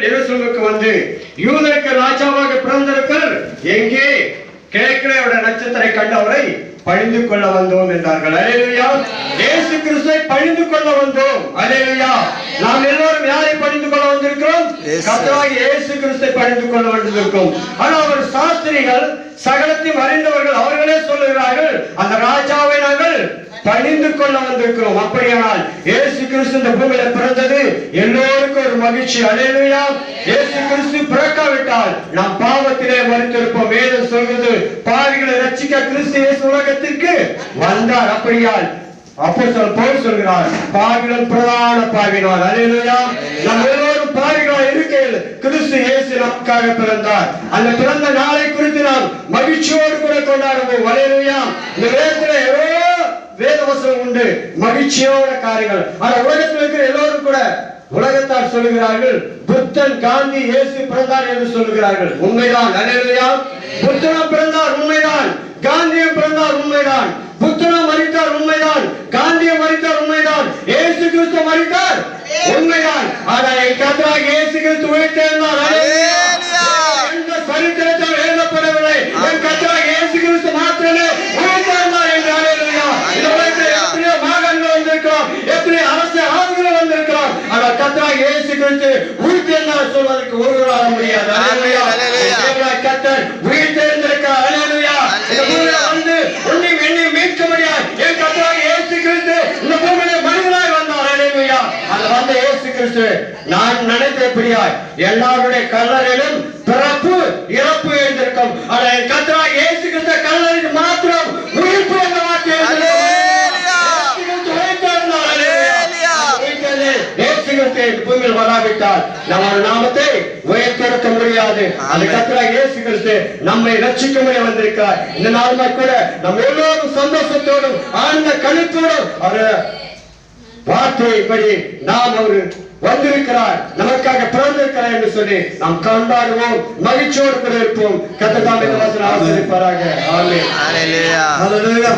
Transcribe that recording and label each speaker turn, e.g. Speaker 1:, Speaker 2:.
Speaker 1: எருசலேமுக்கு வந்து யூதருக்கு ராஜாவாக பிறந்திருக்கிறார், எங்கே கிழக்கிலேயோட நட்சத்திரை கண்டவரை பணிந்து கொள்ள வந்தோம் என்றார்கள். அல்லேலூயா. இயேசு கிறிஸ்துவை பணிந்து கொள்ள வந்தோம். அல்லேலூயா. நாம் எல்லோரும் யாரை பணிந்து கொள்ள வந்திருக்கிறோம்? கர்த்தராகிய இயேசு கிறிஸ்துவை பணிந்து கொள்ள வந்திருக்கிறோம். ஆனால் அவர் சாஸ்திரிகள் சகலத்தையும் அறிந்தவர்கள், அவர்களே சொல்லுகிறார்கள் அந்த ராஜாவை நாங்கள் பணிந்து கொள்ள வந்திருக்கிறோம். அப்படியானால் இயேசு கிறிஸ்து இந்த பூமியில பிறந்தது எல்லோருக்கும் ஒரு மகிழ்ச்சி. அல்லேலூயா. இயேசு கிறிஸ்து பிறக்காவிட்டால் நாம் பாவத்திலே மரித்திருப்போம். வேதம் சொல்வது பாவிகளை ரட்சிக்க கிறிஸ்து இயேசு உலகத்திற்கு வந்தார். அப்படியால் அப்போஸ்தலன் பவுல் சொல்கிறார், பாவிகளும் பிரதான பாவினார். அல்லேலூயா. நாம் எல்லோரும் பாவிகளாய் இருக்கையில் கிறிஸ்து இயேசு நமக்காக பிறந்தார். அந்த பிறந்த நாளை குறித்து நாம் மகிழ்ச்சியோடு கூட கொண்டாடுவோம். அல்லேலூயா. இந்த வேதத்திலே வேதவசனம் உண்டு, மகிழ்ச்சியோட காரியங்கள். ஆனா உலகத்தில் இருக்கிற எல்லோரும் கூட உலகத்தார் சொல்லுகிறார்கள் புத்தன் காந்தி இயேசு பிறந்தார் என்று சொல்லுகிறார்கள். உண்மைதான். அல்லேலூயா. புத்தனும் பிறந்தார், உண்மைதான். காந்தியும் பிறந்தார், உண்மைதான். புத்தனும் மரித்தார், உண்மைதான். காந்தியும் மரித்தார், உண்மைதான். இயேசு கிறிஸ்து மரித்தார், உண்மைதான். ஆனால் என் கர்த்தராகிய இயேசு கிறிஸ்து உயிர்த்தெழுந்தார். அல்லேலூயா. எந்த சரித்திரத்தில் எழுதப்படவில்லை, என் கர்த்தராகிய இயேசு கிறிஸ்து மாத்திரமே உயிர்த்தெழுந்தார் என்று. அல்லேலூயா. இந்த உலகத்தில் எத்தனையோ மகான்கள் வந்திருக்கிறோம், எத்தனை அரசு ஆளுநர்கள் வந்திருக்கிறோம், ஆனால் கர்த்தராகிய இயேசு கிறிஸ்து உயிர்த்தெழுந்தார் சொல்வதற்கு ஒருவரால் முடியாது. அல்லேலூயா. கர்த்தர் உயிர்த்தெழுந்திருக்கிறார். அல்லேலூயா. இந்த பூமியில வந்து உன்னையும் என்னையும் மீட்க முடியாது. என் கர்த்தராகிய இயேசு கிறிஸ்து இந்த பூமியில மனிதனாய் வந்தார். அல்லேலூயா. அந்த வந்த இயேசு கிறிஸ்து நான் நினைத்தபடியாய் எல்லாருடைய கல்லறையிலும் பிறப்பு இறப்பு எழுந்திருக்கும். ஆனால் என் கர்த்தராகிய இயேசு கிறிஸ்து கல்லறைக்கு மாத்திரம் உயிர்ப்பு என்ற வார்த்தை எழுதியிருக்கும். பூமியில் வராவிட்டால் நம்ம நாமத்தை உயர்த்திருக்க முடியாது. அந்த கர்த்தராகிய இயேசு கிறிஸ்து நம்மை ரட்சிக்க முடிய வந்திருக்கிறார். இந்த நாள் கூட நம்ம எல்லோரும் சந்தோஷத்தோடும் ஆழ்ந்த கணிப்போடும் அவர் வார்த்தைப்படி நாம் அவர் வந்திருக்கிறார், நமக்காக பிறந்திருக்கிறார் என்று சொல்லி நாம் கொண்டாடுவோம், மகிழ்ச்சியோடு கூட இருப்போம். கர்த்தர் தாமே இந்த வசனம் ஆசீர்வதிப்பாராக. ஆமென். ஹல்லேலூயா. ஹல்லேலூயா.